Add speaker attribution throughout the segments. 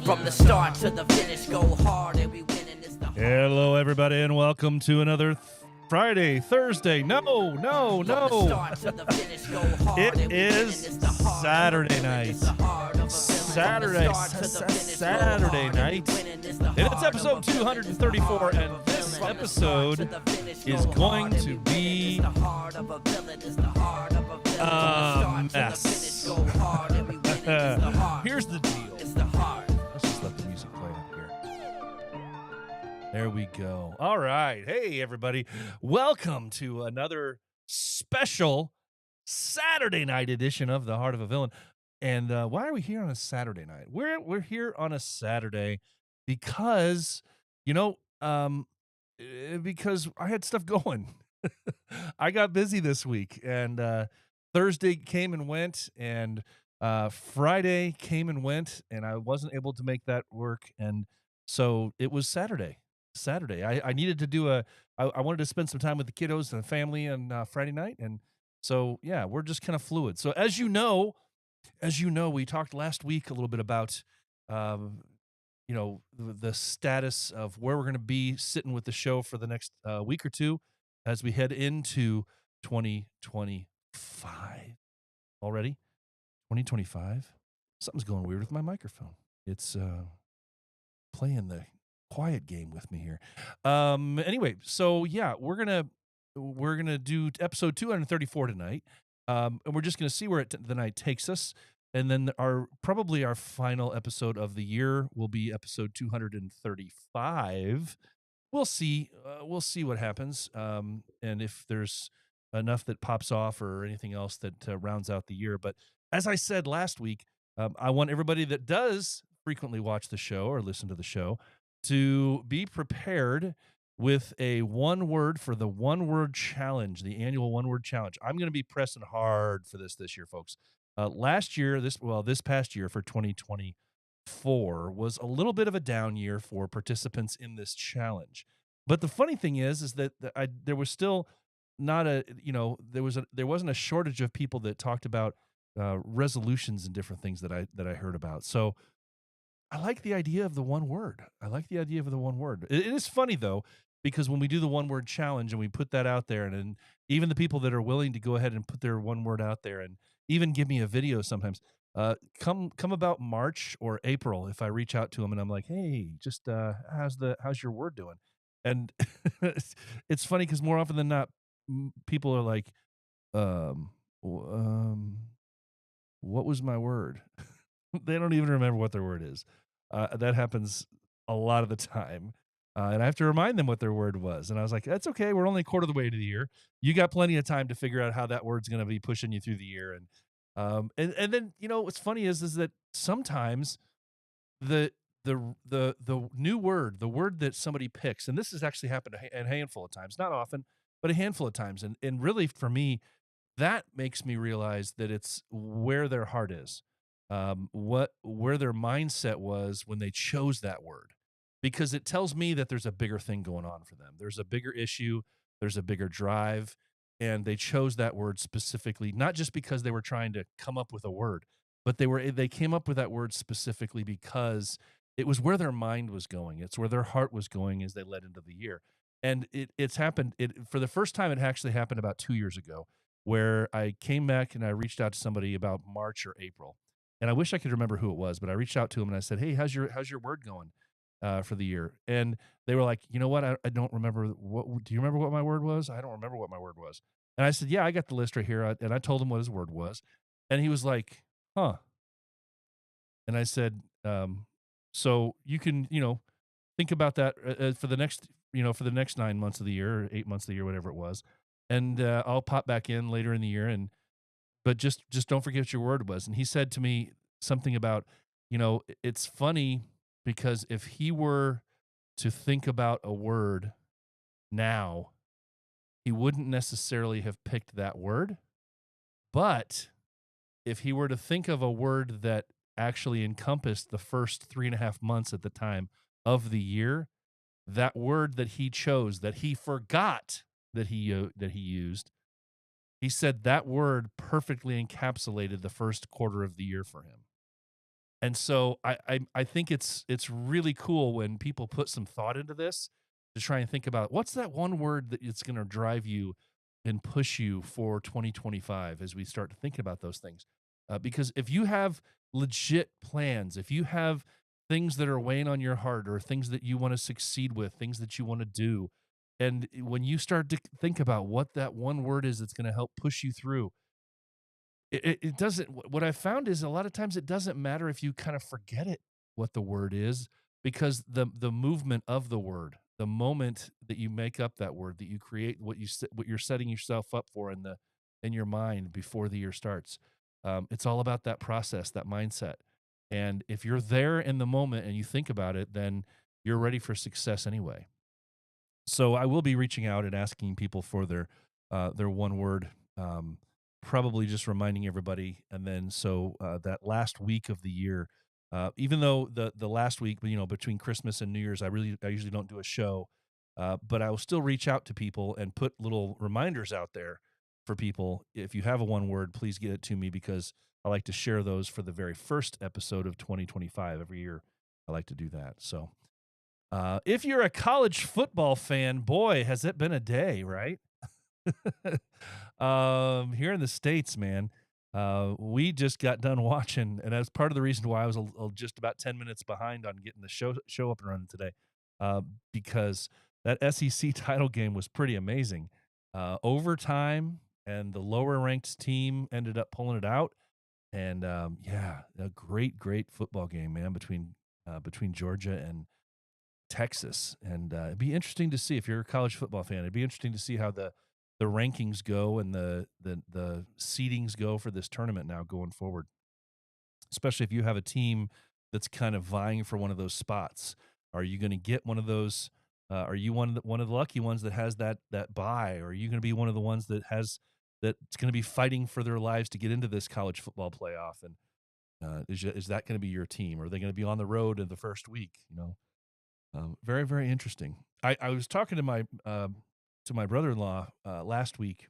Speaker 1: From the start to the finish, go hard and we win and it's the hard.
Speaker 2: Hello, everybody, and welcome to another Friday, Thursday. No.
Speaker 1: From the start to the finish, go hard
Speaker 2: It
Speaker 1: and we win and
Speaker 2: is
Speaker 1: it's the hard.
Speaker 2: Saturday night.
Speaker 1: It's the hard of a villain.
Speaker 2: Saturday,
Speaker 1: From the start to the finish, go
Speaker 2: Saturday
Speaker 1: hard
Speaker 2: night.
Speaker 1: and we win and it's the
Speaker 2: And it's
Speaker 1: hard
Speaker 2: episode
Speaker 1: of a villain. It's the
Speaker 2: 234,
Speaker 1: hard of
Speaker 2: and
Speaker 1: a
Speaker 2: this
Speaker 1: villain.
Speaker 2: episode
Speaker 1: From the start to the finish,
Speaker 2: is
Speaker 1: go
Speaker 2: going
Speaker 1: hard and
Speaker 2: to
Speaker 1: we win and
Speaker 2: be
Speaker 1: it's the hard of a villain. It's the hard of a villain. From the start to the
Speaker 2: mess.
Speaker 1: finish, go hard and we win and it's the hard.
Speaker 2: Here's the deal.
Speaker 1: It's the hard.
Speaker 2: Let's just let the music play up here. There we go. All right. Hey, everybody. Welcome to another special Saturday night edition of The Heart of a Villain. And why are we here on a Saturday night? We're here on a Saturday because, because I had stuff going. I got busy this week, and Thursday came and went, and Friday came and went, and I wasn't able to make that work, and so it was Saturday. I needed to do I wanted to spend some time with the kiddos and the family on Friday night, and so yeah, we're just kind of fluid. So as you know, we talked last week a little bit about the status of where we're going to be sitting with the show for the next week or two as we head into 2025 already. 2025. Something's going weird with my microphone. It's playing the quiet game with me here. Anyway, so yeah, we're gonna do episode 234 tonight, and we're just gonna see where the night takes us, and then our final episode of the year will be episode 235. We'll see what happens, and if there's enough that pops off or anything else that rounds out the year. But as I said last week, I want everybody that does frequently watch the show or listen to the show to be prepared with a one word for the one word challenge, the annual one word challenge. I'm going to be pressing hard for this year, folks. This past year for 2024 was a little bit of a down year for participants in this challenge. But the funny thing is that there was still not there wasn't a shortage of people that talked about resolutions and different things that I heard about. So I like the idea of the one word. It is funny, though, because when we do the one word challenge and we put that out there, and even the people that are willing to go ahead and put their one word out there and even give me a video sometimes, come about March or April, if I reach out to them and I'm like, hey, just how's your word doing? And it's funny because more often than not, people are like, what was my word? They don't even remember what their word is. That happens a lot of the time. And I have to remind them what their word was. And I was like, that's okay. We're only a quarter of the way to the year. You got plenty of time to figure out how that word's going to be pushing you through the year. And then, what's funny is that sometimes the new word, the word that somebody picks, and this has actually happened a handful of times, not often, but a handful of times. And really for me, that makes me realize that it's where their heart is. Where their mindset was when they chose that word, because it tells me that there's a bigger thing going on for them. There's a bigger issue, there's a bigger drive, and they chose that word specifically, not just because they were trying to come up with a word, but they came up with that word specifically because it was where their mind was going. It's where their heart was going as they led into the year. And it's happened for the first time. It actually happened about 2 years ago, where I came back and I reached out to somebody about March or April. And I wish I could remember who it was, but I reached out to him and I said, hey, how's your word going for the year? And they were like, you know what? I don't remember. Do you remember what my word was? I don't remember what my word was. And I said, yeah, I got the list right here. And I told him what his word was. And he was like, huh. And I said, so you can, think about that for the next 9 months of the year, or 8 months of the year, whatever it was. And I'll pop back in later in the year but just don't forget what your word was. And he said to me something about, it's funny because if he were to think about a word now, he wouldn't necessarily have picked that word. But if he were to think of a word that actually encompassed the first 3.5 months at the time of the year, that word that he chose, that he forgot that he used, he said that word perfectly encapsulated the first quarter of the year for him. And so I think it's really cool when people put some thought into this to try and think about what's that one word that it's going to drive you and push you for 2025 as we start thinking about those things. Because if you have legit plans, if you have things that are weighing on your heart or things that you want to succeed with, things that you want to do, and when you start to think about what that one word is that's going to help push you through, it doesn't what I found is a lot of times it doesn't matter if you kind of forget it, what the word is, because the movement of the word, the moment that you make up that word, that you create what you're setting yourself up for in your mind before the year starts, it's all about that process, that mindset. And if you're there in the moment and you think about it, then you're ready for success anyway. So I will be reaching out and asking people for their one word, probably just reminding everybody, and then that last week of the year, even though the last week, between Christmas and New Year's, I usually don't do a show, but I will still reach out to people and put little reminders out there for people. If you have a one word, please get it to me because I like to share those for the very first episode of 2025 every year. I like to do that. So if you're a college football fan, boy, has it been a day, right? Here in the States, man, we just got done watching, and that's part of the reason why I was just about 10 minutes behind on getting the show up and running today, uh, because that SEC title game was pretty amazing. Overtime, and the lower ranked team ended up pulling it out. And yeah, a great football game, man, between Georgia and Texas, and it'd be interesting to see if you're a college football fan. It'd be interesting to see how the rankings go and the seedings go for this tournament now going forward, especially if you have a team that's kind of vying for one of those spots. Are you going to get one of those? Are you one of the lucky ones that has that bye? Or are you going to be one of the ones that's going to be fighting for their lives to get into this college football playoff? And is that going to be your team? Or are they going to be on the road in the first week? Very, very interesting. I was talking to my brother-in-law last week,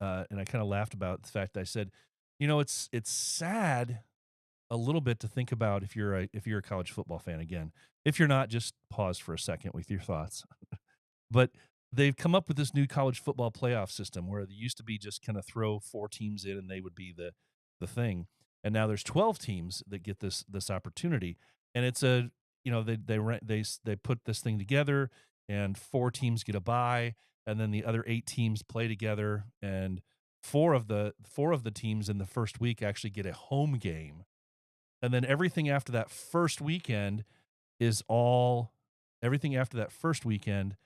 Speaker 2: and I kind of laughed about the fact that I said, it's sad a little bit to think about if you're a college football fan again. If you're not, just pause for a second with your thoughts. But they've come up with this new college football playoff system where they used to be just kind of throw four teams in and they would be the thing. And now there's 12 teams that get this opportunity. And it's they put this thing together and four teams get a bye and then the other eight teams play together and four of the teams in the first week actually get a home game. And then is all everything after that first weekend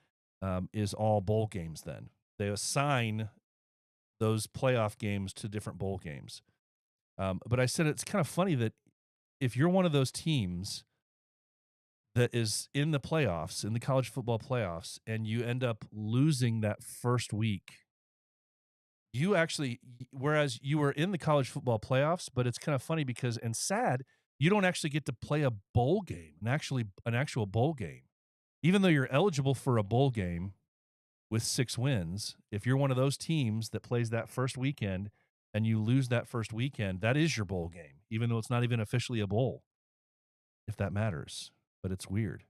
Speaker 2: is all bowl games. Then they assign those playoff games to different bowl games. But I said it's kind of funny that if you're one of those teams that is in the playoffs, in the college football playoffs, and you end up losing that first week, whereas you were in the college football playoffs, but it's kind of funny because, and sad, you don't actually get to play a bowl game, an actual bowl game. Even though you're eligible for a bowl game with 6 wins, if you're one of those teams that plays that first weekend and you lose that first weekend, that is your bowl game, even though it's not even officially a bowl, if that matters. But it's weird.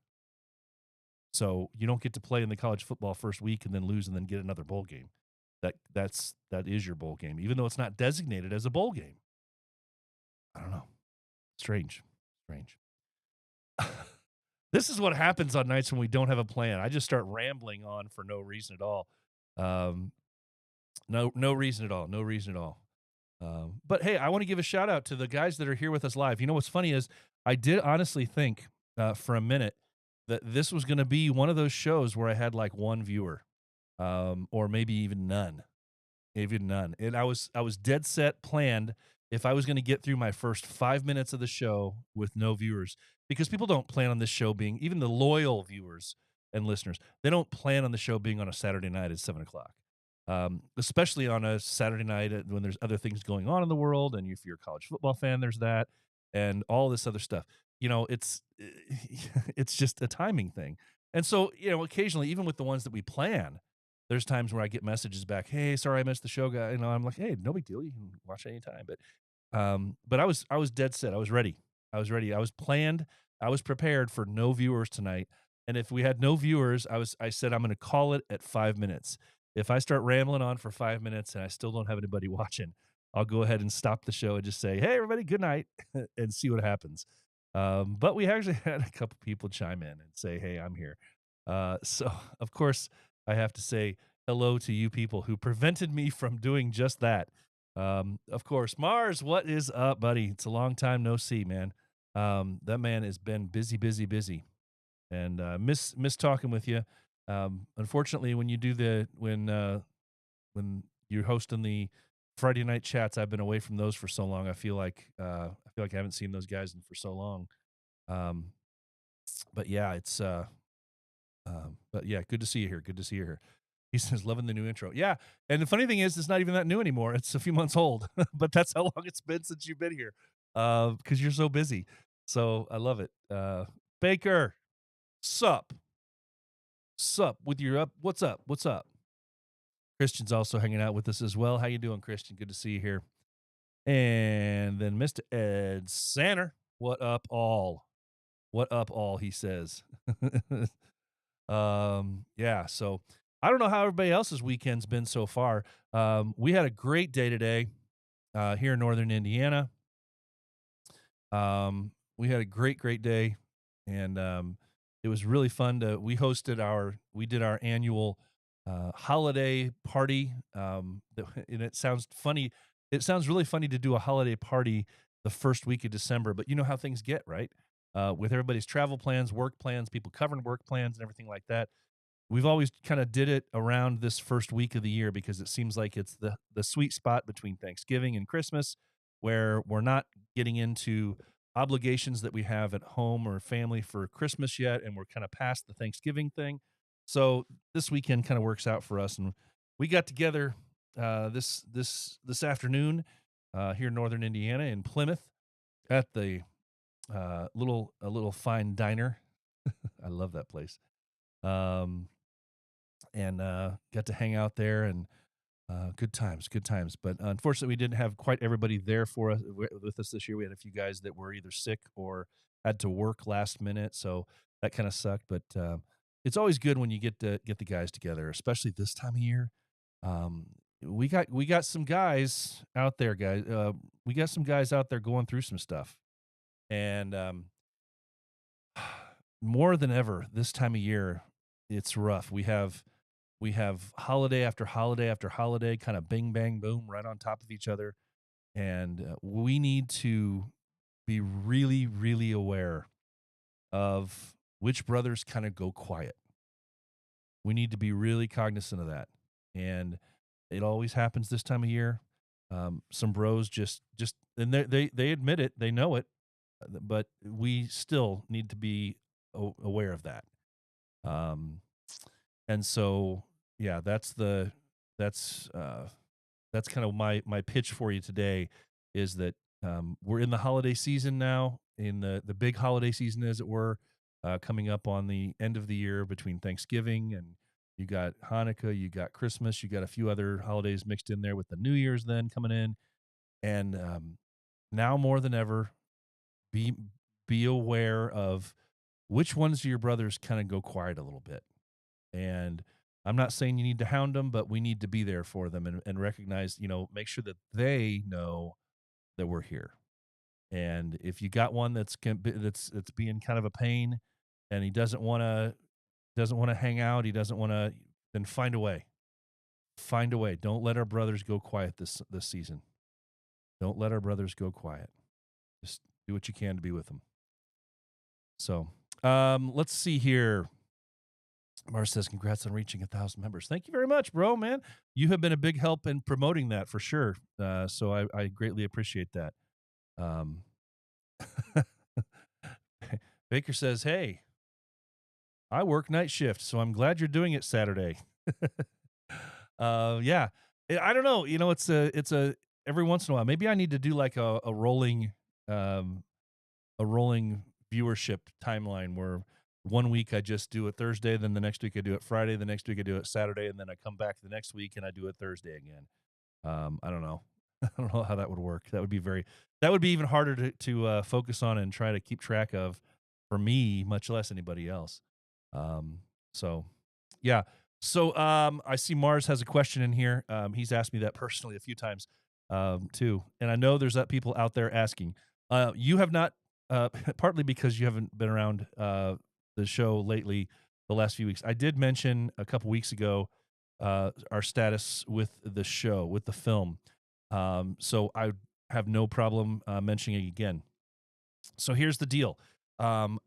Speaker 2: So you don't get to play in the college football first week and then lose and then get another bowl game. That is your bowl game, even though it's not designated as a bowl game. I don't know. Strange. This is what happens on nights when we don't have a plan. I just start rambling on for no reason at all. Um, no reason at all. No reason at all. But hey, I want to give a shout out to the guys that are here with us live. You know what's funny is I did honestly think for a minute that this was going to be one of those shows where I had like one viewer, or maybe even none. And I was dead set planned if I was going to get through my first 5 minutes of the show with no viewers, because people don't plan on this show being, even the loyal viewers and listeners, they don't plan on the show being on a Saturday night at 7 o'clock. Especially on a Saturday night when there's other things going on in the world. And if you're a college football fan, there's that and all this other stuff. It's it's just a timing thing. And so, occasionally, even with the ones that we plan, there's times where I get messages back, "Hey, sorry I missed the show, guy." I'm like, "Hey, no big deal. You can watch anytime." But I was dead set. I was ready. I was ready. I was planned. I was prepared for no viewers tonight. And if we had no viewers, I said I'm going to call it at 5 minutes. If I start rambling on for 5 minutes and I still don't have anybody watching, I'll go ahead and stop the show and just say, "Hey, everybody, good night," and see what happens. But we actually had a couple people chime in and say, "Hey, I'm here." So of course I have to say hello to you people who prevented me from doing just that. Of course, Mars, what is up, buddy? It's a long time no see, man. That man has been busy, busy, busy, and miss talking with you. Unfortunately, when you do when you're hosting the Friday night chats, I've been away from those for so long. I feel like I haven't seen those guys in for so long. Um, but yeah, but yeah, good to see you here. Good to see you here. He says, loving the new intro. Yeah. And the funny thing is, it's not even that new anymore. It's a few months old, but that's how long it's been since you've been here. Because you're so busy. So I love it. Baker, sup, sup with your up. What's up? What's up? Christian's also hanging out with us as well. How you doing, Christian? Good to see you here. And then Mr. Ed Sanner. What up, all? What up, all? He says. Yeah, so I don't know how everybody else's weekend's been so far. We had a great day today here in Northern Indiana. We had a great, great day, and it was really fun to. We did our annual holiday party. And it sounds funny. It sounds really funny to do a holiday party the first week of December, but you know how things get, right? With everybody's travel plans, work plans, people covering work plans, and everything like that. We've always kind of did it around this first week of the year because it seems like it's the sweet spot between Thanksgiving and Christmas, where we're not getting into obligations that we have at home or family for Christmas yet, and we're kind of past the Thanksgiving thing. So this weekend kind of works out for us, and we got together this afternoon here in Northern Indiana in Plymouth at the little fine diner. I love that place. Um, and got to hang out there and good times, good times. But unfortunately, we didn't have quite everybody there for us with us this year. We had a few guys that were either sick or had to work last minute, so that kind of sucked. But it's always good when you get to get the guys together, especially this time of year. Um, we got some guys out there, guys. We got some guys out there going through some stuff, and more than ever this time of year, it's rough. We have holiday after holiday after holiday, kind of bing bang boom right on top of each other, and we need to be really really aware of which brothers kind of go quiet. We need to be really cognizant of that, and it always happens this time of year. Some bros just and they admit it, they know it, but we still need to be aware of that. Um, and so yeah, that's that's kind of my pitch for you today is that we're in the holiday season now, in the big holiday season, as it were, coming up on the end of the year between Thanksgiving and you got Hanukkah, you got Christmas, you got a few other holidays mixed in there with the New Year's then coming in, and now more than ever, be be aware of which ones of your brothers kind of go quiet a little bit. And I'm not saying you need to hound them, but we need to be there for them and recognize, make sure that they know that we're here. And if you got one that's being kind of a pain, and he doesn't want to hang out, he doesn't want to, then find a way. Find a way. Don't let our brothers go quiet this season. Don't let our brothers go quiet. Just do what you can to be with them. So, let's see here. Mars says, "Congrats on reaching 1,000 members." Thank you very much, bro, man. You have been a big help in promoting that for sure. So I greatly appreciate that. Um, Baker says, "Hey, I work night shift, so I'm glad you're doing it Saturday." Yeah, I don't know. It's a every once in a while. Maybe I need to do like um, a rolling viewership timeline where one week I just do it Thursday, then the next week I do it Friday, the next week I do it Saturday, and then I come back the next week and I do it Thursday again. I don't know. I don't know how that would work. That would be even harder to focus on and try to keep track of for me, much less anybody else. Um, so yeah. So I see Mars has a question in here. He's asked me that personally a few times too, and I know there's people out there asking. You have not, partly because you haven't been around the show lately, the last few weeks. I did mention a couple weeks ago our status with the show, with the film. So I have no problem mentioning it again. So here's the deal. I'm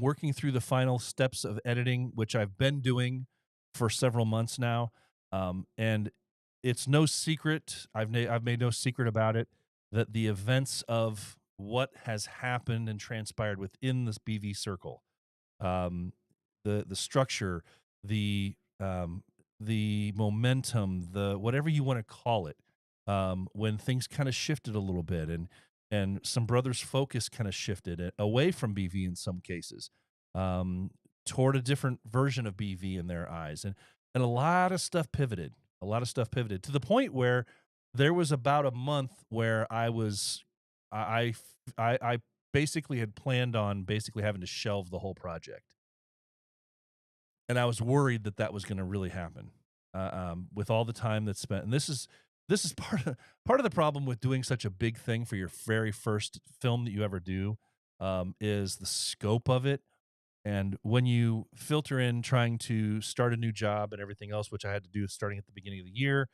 Speaker 2: working through the final steps of editing, which I've been doing for several months now, and it's no secret. I've made no secret about it that the events of what has happened and transpired within this BV circle, um, the structure, the um, the momentum, the whatever you want to call it, when things kind of shifted a little bit, and some brothers' focus kind of shifted away from BV in some cases, um, toward a different version of BV in their eyes, and a lot of stuff pivoted. A lot of stuff pivoted to the point where there was about a month where I basically had planned on basically having to shelve the whole project, and I was worried that that was going to really happen with all the time that's spent. And this is part of the problem with doing such a big thing for your very first film that you ever do, is the scope of it. And when you filter in trying to start a new job and everything else, which I had to do starting at the beginning of the year,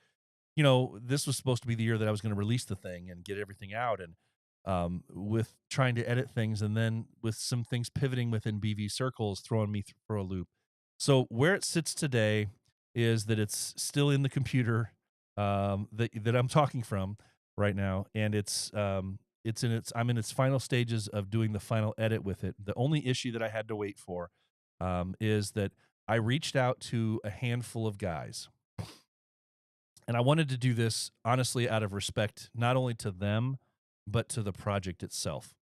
Speaker 2: this was supposed to be the year that I was going to release the thing and get everything out. And with trying to edit things, and then with some things pivoting within BV circles, throwing me for a loop. So where it sits today is that it's still in the computer that I'm talking from right now, and I'm in its final stages of doing the final edit with it. The only issue that I had to wait for is that I reached out to a handful of guys, and I wanted to do this honestly out of respect, not only to them, but to the project itself.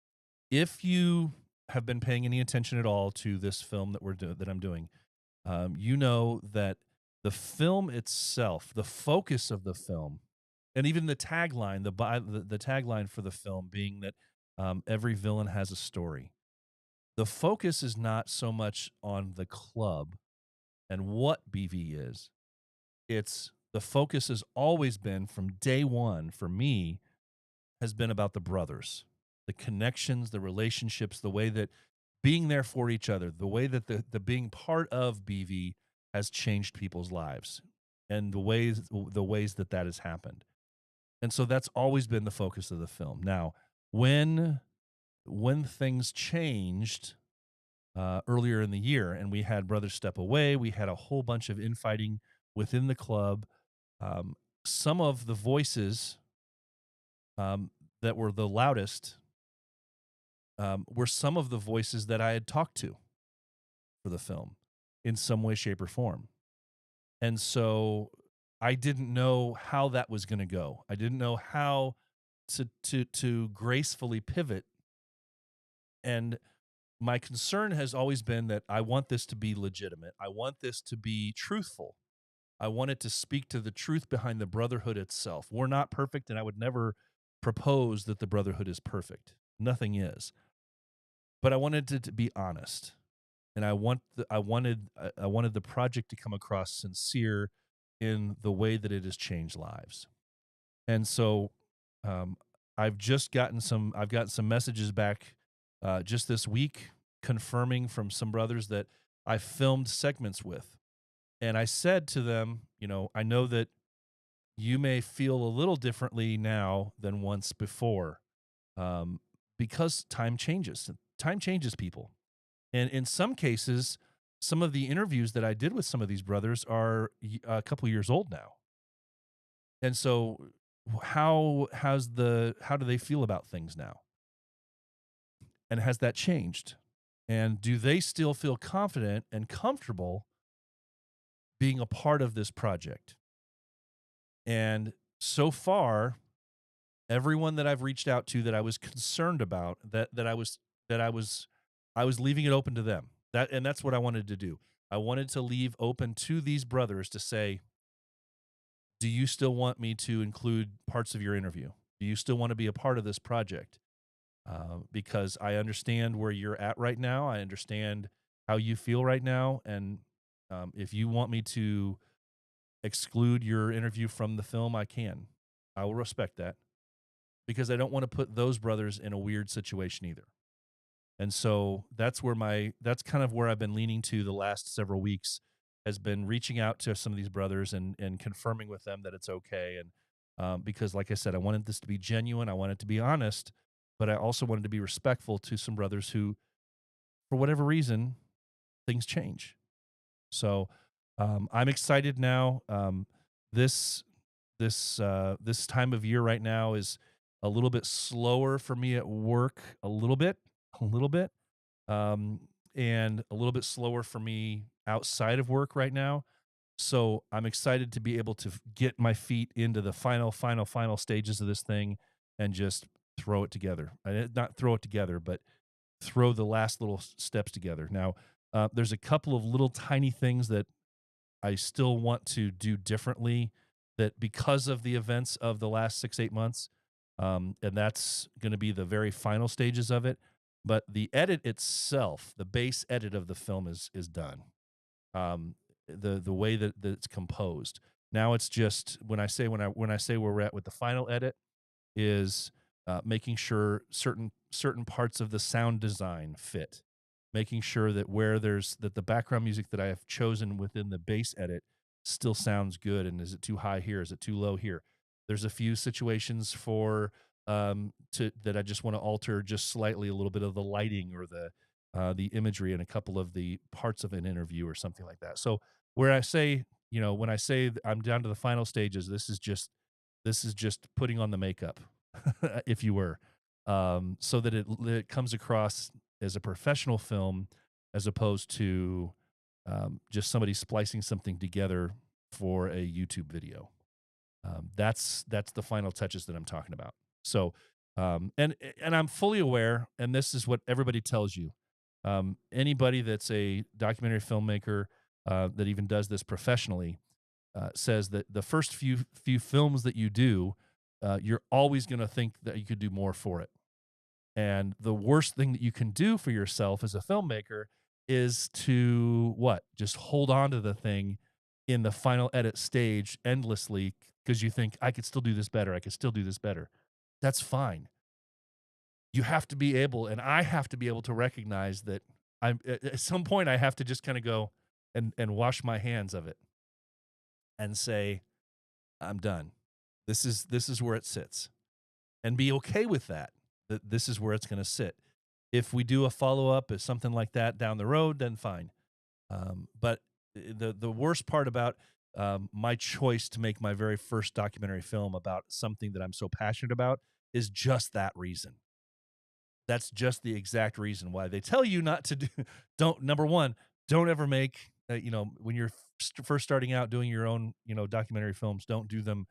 Speaker 2: If you have been paying any attention at all to this film that I'm doing, you know that the film itself, the focus of the film, and even the tagline, the tagline for the film being that every villain has a story. The focus is not so much on the club and what BV is. It's the focus has always been from day one for me has been about the brothers, the connections, the relationships, the way that being there for each other, the way that the being part of BV has changed people's lives, and the ways that that has happened. And so that's always been the focus of the film. Now, when when things changed earlier in the year, and we had brothers step away, we had a whole bunch of infighting within the club. Um, some of the voices um, that were the loudest were some of the voices that I had talked to for the film in some way, shape, or form. And so I didn't know how that was going to go. I didn't know how to gracefully pivot. And my concern has always been that I want this to be legitimate. I want this to be truthful. I want it to speak to the truth behind the brotherhood itself. We're not perfect, and I would never propose that the brotherhood is perfect. Nothing is. But I wanted it to be honest, and I wanted the project to come across sincere in the way that it has changed lives. And so um, I've gotten some messages back just this week confirming from some brothers that I filmed segments with. And I said to them, I know that you may feel a little differently now than once before, um, because time changes. Time changes people. And in some cases, some of the interviews that I did with some of these brothers are a couple years old now. And so how do they feel about things now? And has that changed? And do they still feel confident and comfortable being a part of this project? And so far, everyone that I've reached out to that I was concerned about, that I was leaving it open to them. That's what I wanted to do. I wanted to leave open to these brothers to say, Do you still want me to include parts of your interview? Do you still want to be a part of this project? Because I understand where you're at right now. I understand how you feel right now. And if you want me to exclude your interview from the film, I can. I will respect that because I don't want to put those brothers in a weird situation either. And so that's kind of where I've been leaning to the last several weeks, has been reaching out to some of these brothers and confirming with them that it's okay. And because, like I said, I wanted this to be genuine, I wanted to be honest, but I also wanted to be respectful to some brothers who, for whatever reason, things change. So I'm excited now. This this time of year right now is a little bit slower for me at work, a little bit, um, and a little bit slower for me outside of work right now. So I'm excited to be able to get my feet into the final stages of this thing and just throw it together. Not throw it together, but throw the last little steps together. Now, there's a couple of little tiny things that I still want to do differently, that because of the events of the last 6 8 months, and that's going to be the very final stages of it. But the edit itself, the base edit of the film is done. Um, the way that it's composed. Now it's just when I say where we're at with the final edit is making sure certain parts of the sound design fit, making sure that that the background music that I have chosen within the bass edit still sounds good. And is it too high here? Is it too low here? There's a few situations for to that I just want to alter just slightly, a little bit of the lighting or the imagery in a couple of the parts of an interview or something like that. So where I say, when I say I'm down to the final stages, this is just putting on the makeup, if you were, so that it comes across as a professional film as opposed to just somebody splicing something together for a YouTube video. That's the final touches that I'm talking about. So, and I'm fully aware, and this is what everybody tells you. Anybody that's a documentary filmmaker that even does this professionally says that the first few films that you do, you're always going to think that you could do more for it. And the worst thing that you can do for yourself as a filmmaker is to what? Just hold on to the thing in the final edit stage endlessly because you think I could still do this better. I could still do this better. That's fine. You have to be able, and I have to be able to recognize that at some point I have to just kind of go and wash my hands of it and say, I'm done. This is where it sits, and be okay with that. That this is where it's going to sit. If we do a follow up, if something like that down the road, then fine. But the worst part about my choice to make my very first documentary film about something that I'm so passionate about is just that reason. That's just the exact reason why they tell you not to do. Don't number one, don't ever make when you're first starting out doing your own documentary films. Don't do them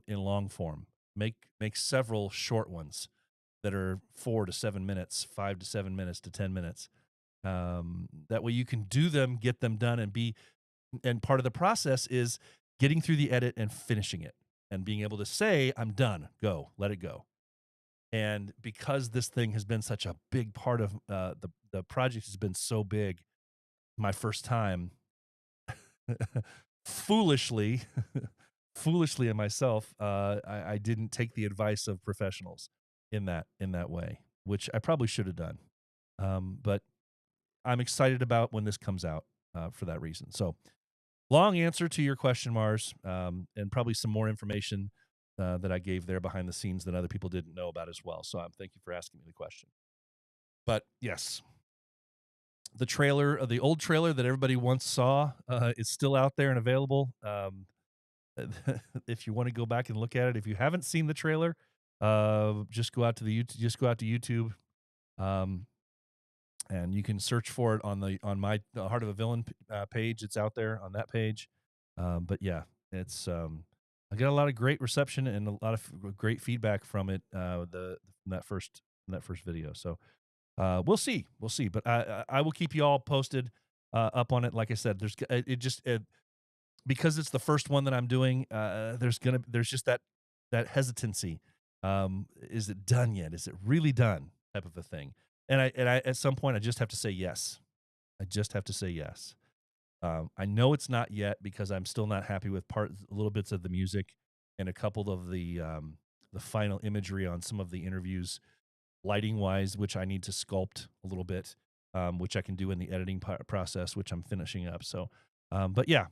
Speaker 2: in long form. Make several short ones that are 4 to 7 minutes, 5 to 7 minutes to 10 minutes. That way you can do them, get them done, and part of the process is getting through the edit and finishing it and being able to say, I'm done, go, let it go. And because this thing has been such a big part of the project has been so big, my first time, foolishly, foolishly in myself, I didn't take the advice of professionals in that way, which I probably should have done. But I'm excited about when this comes out for that reason. So, long answer to your question, Mars, and probably some more information that I gave there behind the scenes that other people didn't know about as well. So, thank you for asking me the question. But yes, the trailer, the old trailer that everybody once saw, is still out there and available. If you want to go back and look at it, if you haven't seen the trailer, just go out to just go out to YouTube. Um, and you can search for it on my Heart of a Villain page. It's out there on that page. But yeah, it's I got a lot of great reception and a lot of great feedback from it. From that first video. So we'll see. But I will keep you all posted up on it. Like I said, because it's the first one that I'm doing, there's just that hesitancy. Is it done yet? Is it really done? Type of a thing. And I at some point I just have to say yes. I just have to say yes. I know it's not yet because I'm still not happy with little bits of the music and a couple of the final imagery on some of the interviews, lighting wise, which I need to sculpt a little bit, which I can do in the editing process, which I'm finishing up. So, but yeah,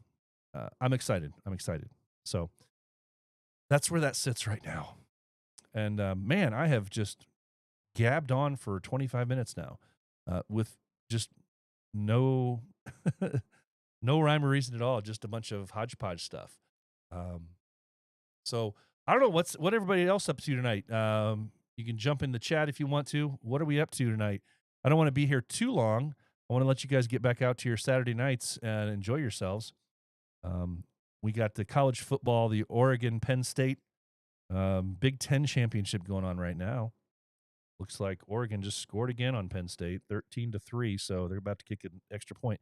Speaker 2: I'm excited. I'm excited. So that's where that sits right now. And man, I have just gabbed on for 25 minutes now, with just no no rhyme or reason at all, just a bunch of hodgepodge stuff. Um, so I don't know what everybody else up to tonight. You can jump in the chat if you want to. What are we up to tonight? I don't want to be here too long. I want to let you guys get back out to your Saturday nights and enjoy yourselves. Um, we got the college football, the Oregon Penn State Big Ten championship going on right now. Looks like Oregon just scored again on Penn State, 13-3. So they're about to kick an extra point.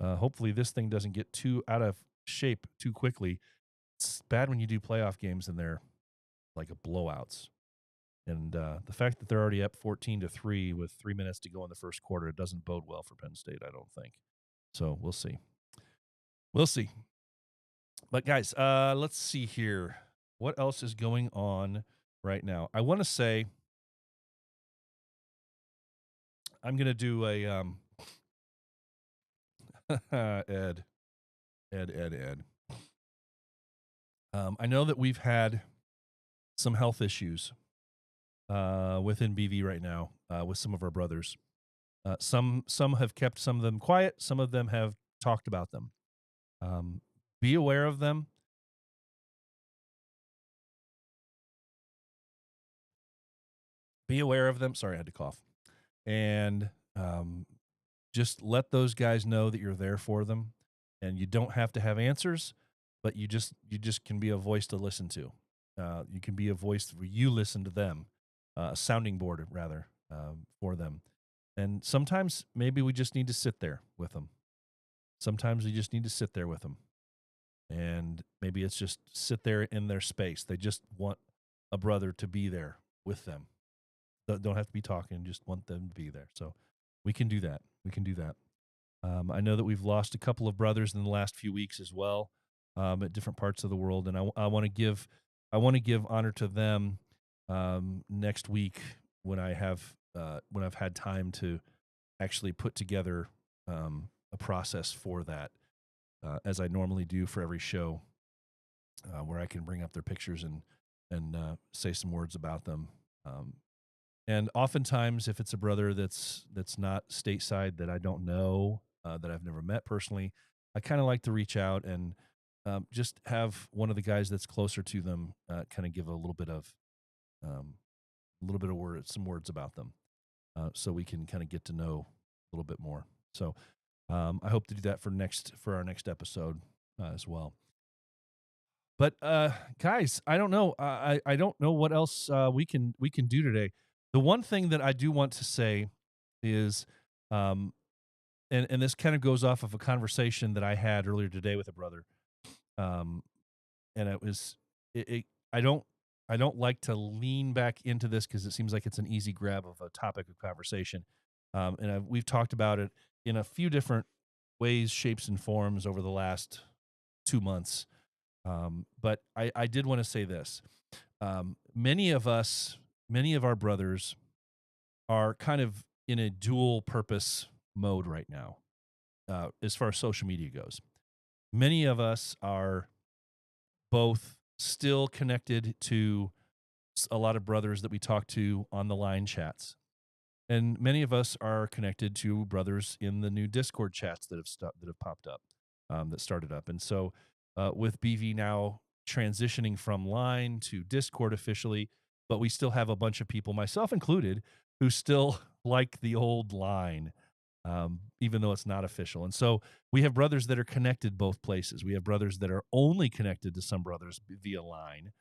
Speaker 2: Hopefully, this thing doesn't get too out of shape too quickly. It's bad when you do playoff games and they're like a blowouts. And the fact that they're already up 14-3 with 3 minutes to go in the first quarter, it doesn't bode well for Penn State, I don't think. So we'll see. We'll see. But guys, let's see here. What else is going on right now? I want to say I'm going to do a Ed. I know that we've had some health issues within BV right now with some of our brothers. Some have kept some of them quiet. Some of them have talked about them. Be aware of them. Be aware of them. Sorry, I had to cough. And just let those guys know that you're there for them, and you don't have to have answers, but you just can be a voice to listen to. You can be a voice where you listen to them, a sounding board rather, for them. And sometimes maybe we just need to sit there with them. Sometimes we just need to sit there with them. And maybe it's just sit there in their space. They just want a brother to be there with them. Don't have to be talking, just want them to be there. So we can do that. We can do that. I know that we've lost a couple of brothers in the last few weeks as well, at different parts of the world, and I want to give honor to them next week when when I've had time to actually put together a process for that, as I normally do for every show, where I can bring up their pictures and say some words about them. And oftentimes, if it's a brother that's not stateside that I don't know, that I've never met personally, I kind of like to reach out and just have one of the guys that's closer to them kind of give a little bit of some words about them, so we can kind of get to know a little bit more. So I hope to do that for our next episode as well. But guys, I don't know. I don't know what else we can do today. The one thing that I do want to say is, and this kind of goes off of a conversation that I had earlier today with a brother, um, and I don't like to lean back into this because it seems like it's an easy grab of a topic of conversation, and we've talked about it in a few different ways, shapes, and forms over the last 2 months. But I did want to say this. Many of our brothers are kind of in a dual purpose mode right now, as far as social media goes. Many of us are both still connected to a lot of brothers that we talk to on the line chats. And many of us are connected to brothers in the new Discord chats that have popped up, that started up. And so, with BV now transitioning from line to Discord officially, but we still have a bunch of people, myself included, who still like the old line, even though it's not official. And so we have brothers that are connected both places. We have brothers that are only connected to some brothers via line,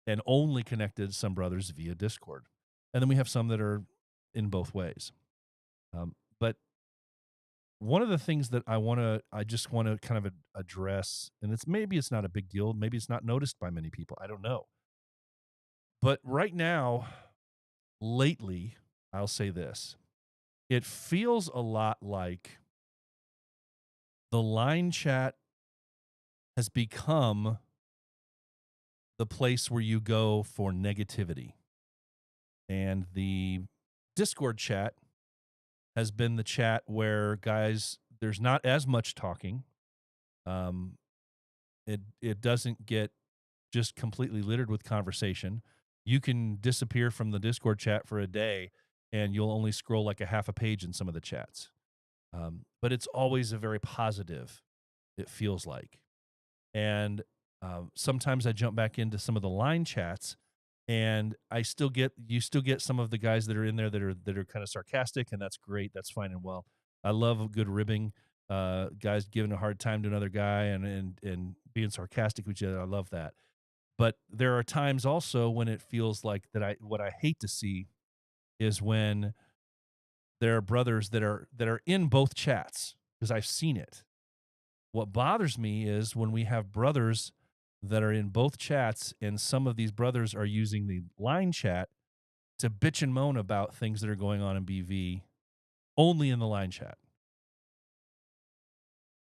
Speaker 2: and only connected to some brothers via Discord. And then we have some that are in both ways. But one of the things that I just want to kind of address, and maybe it's not a big deal, maybe it's not noticed by many people, I don't know. But right now, lately, I'll say this: it feels a lot like the line chat has become the place where you go for negativity, and the Discord chat has been the chat where guys, there's not as much talking. Um, it doesn't get just completely littered with conversation. You can disappear from the Discord chat for a day, and you'll only scroll like a half a page in some of the chats. But it's always a very positive. It feels like, and sometimes I jump back into some of the line chats, and you still get some of the guys that are in there that are kind of sarcastic, and that's great. That's fine and well. I love a good ribbing, guys giving a hard time to another guy and being sarcastic with each other. I love that. But there are times also when it feels like what I hate to see is when there are brothers that are in both chats, because I've seen it. What bothers me is when we have brothers that are in both chats, and some of these brothers are using the line chat to bitch and moan about things that are going on in BV only in the line chat.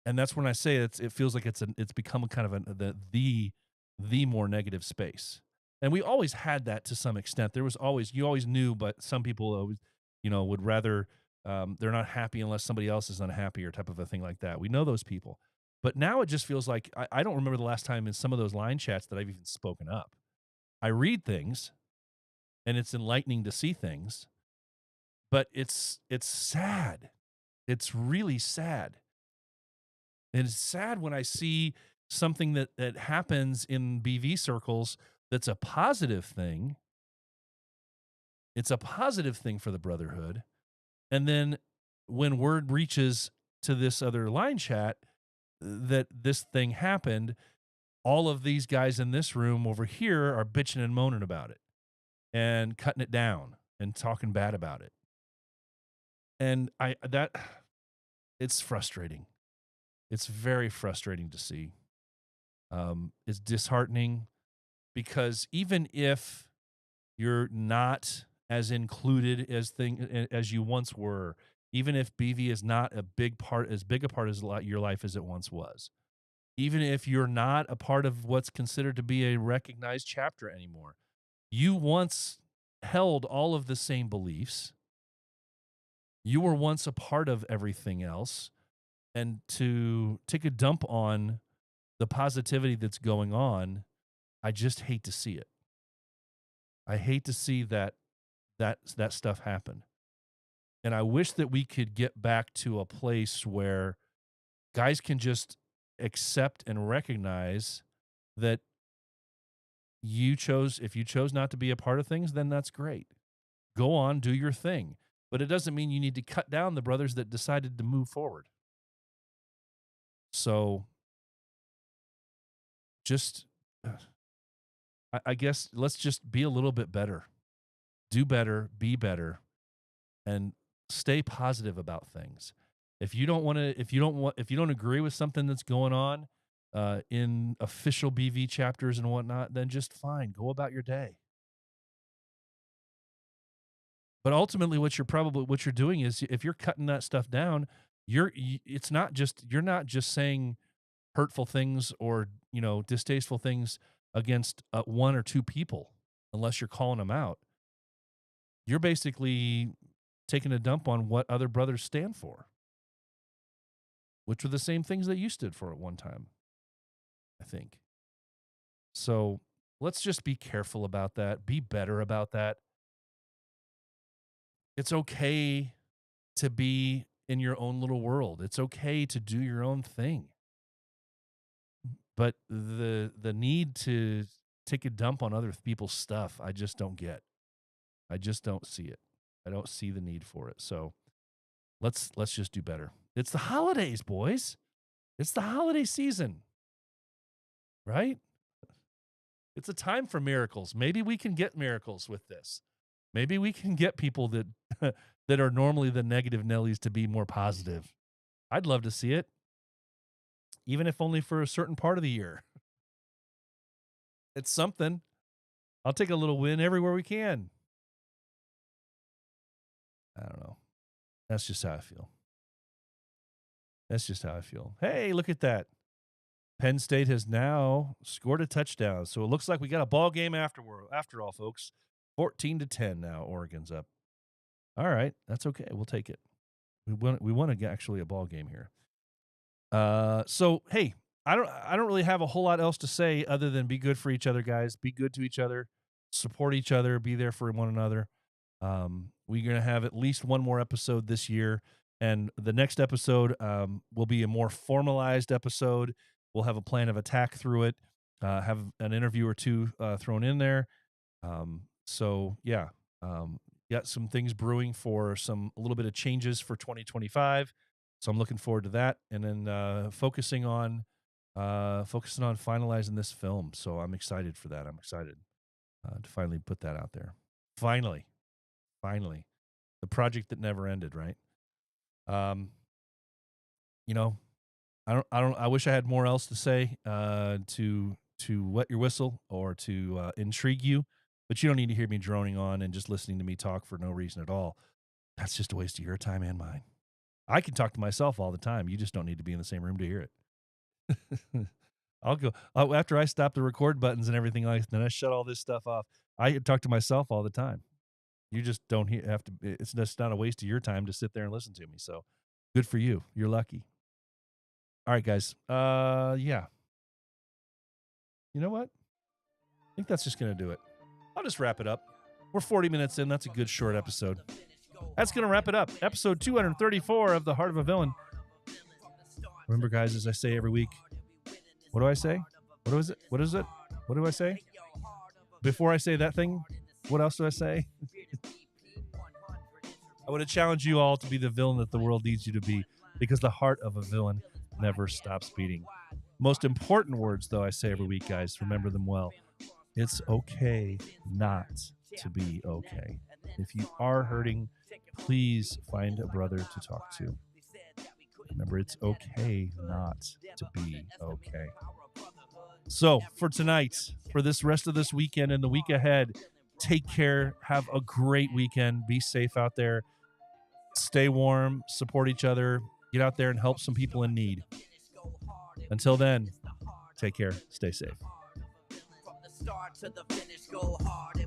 Speaker 2: And that's when I say it feels like it's become a kind of the more negative space. And we always had that to some extent. There was always, you always knew, but some people always, would rather, they're not happy unless somebody else is unhappy, or type of a thing like that. We know those people. But now it just feels like I don't remember the last time in some of those line chats that I've even spoken up. I read things, and it's enlightening to see things, but it's sad. It's really sad. And it's sad when I see something that happens in BV circles that's a positive thing. It's a positive thing for the brotherhood. And then when word reaches to this other line chat that this thing happened, all of these guys in this room over here are bitching and moaning about it and cutting it down and talking bad about it. And it's frustrating. It's very frustrating to see. It's disheartening, because even if you're not as included as you once were, even if BV is not as big a part of your life as it once was, even if you're not a part of what's considered to be a recognized chapter anymore, you once held all of the same beliefs. You were once a part of everything else, and to take a dump on the positivity that's going on, I just hate to see it. I hate to see that stuff happen. And I wish that we could get back to a place where guys can just accept and recognize that if you chose not to be a part of things, then that's great. Go on, do your thing. But it doesn't mean you need to cut down the brothers that decided to move forward. So just, I guess, let's just be a little bit better. Do better, be better, and stay positive about things. If you don't agree with something that's going on in official BV chapters and whatnot, then just fine, go about your day. But ultimately, what you're doing is, if you're cutting that stuff down, you're not just saying hurtful things or distasteful things against one or two people, unless you're calling them out. You're basically taking a dump on what other brothers stand for, which were the same things that you stood for at one time, I think. So let's just be careful about that. Be better about that. It's okay to be in your own little world. It's okay to do your own thing. But the need to take a dump on other people's stuff, I just don't get. I just don't see it. I don't see the need for it. So let's just do better. It's the holidays, boys. It's the holiday season, right? It's a time for miracles. Maybe we can get miracles with this. Maybe we can get people that that are normally the negative Nellies to be more positive. I'd love to see it, even if only for a certain part of the year. It's something. I'll take a little win everywhere we can. I don't know. That's just how I feel. That's just how I feel. Hey, look at that. Penn State has now scored a touchdown. So it looks like we got a ball game after all, folks. 14-10 now. Oregon's up. All right. That's okay. We'll take it. We want to get actually a ball game here. So hey, I don't really have a whole lot else to say other than be good for each other, guys. Be good to each other, support each other, be there for one another. We're gonna have at least one more episode this year, and the next episode will be a more formalized episode. We'll have a plan of attack through it, have an interview or two thrown in there. So yeah, got some things brewing for a little bit of changes for 2025. So I'm looking forward to that, and then focusing on finalizing this film. So I'm excited for that. I'm excited to finally put that out there. Finally, the project that never ended. Right. You know, I wish I had more else to say to wet your whistle or to intrigue you, but you don't need to hear me droning on and just listening to me talk for no reason at all. That's just a waste of your time and mine. I can talk to myself all the time. You just don't need to be in the same room to hear it. I'll go after I stop the record buttons and everything like that. Then I shut all this stuff off. I talk to myself all the time. You just don't have to. It's just not a waste of your time to sit there and listen to me. So good for you. You're lucky. All right, guys. Yeah. You know what? I think that's just gonna do it. I'll just wrap it up. We're 40 minutes in. That's a good short episode. That's going to wrap it up. Episode 234 of The Heart of a Villain. Remember, guys, as I say every week, what do I say? What is it? What is it? What do I say? Before I say that thing, what else do I say? I want to challenge you all to be the villain that the world needs you to be, because the heart of a villain never stops beating. Most important words, though, I say every week, guys. Remember them well. It's okay not to be okay. If you are hurting, please find a brother to talk to. Remember, it's okay not to be okay. So for tonight, for this rest of this weekend and the week ahead, take care. Have a great weekend. Be safe out there. Stay warm. Support each other. Get out there and help some people in need. Until then, take care. Stay safe.
Speaker 1: From the start to the finish, go hard.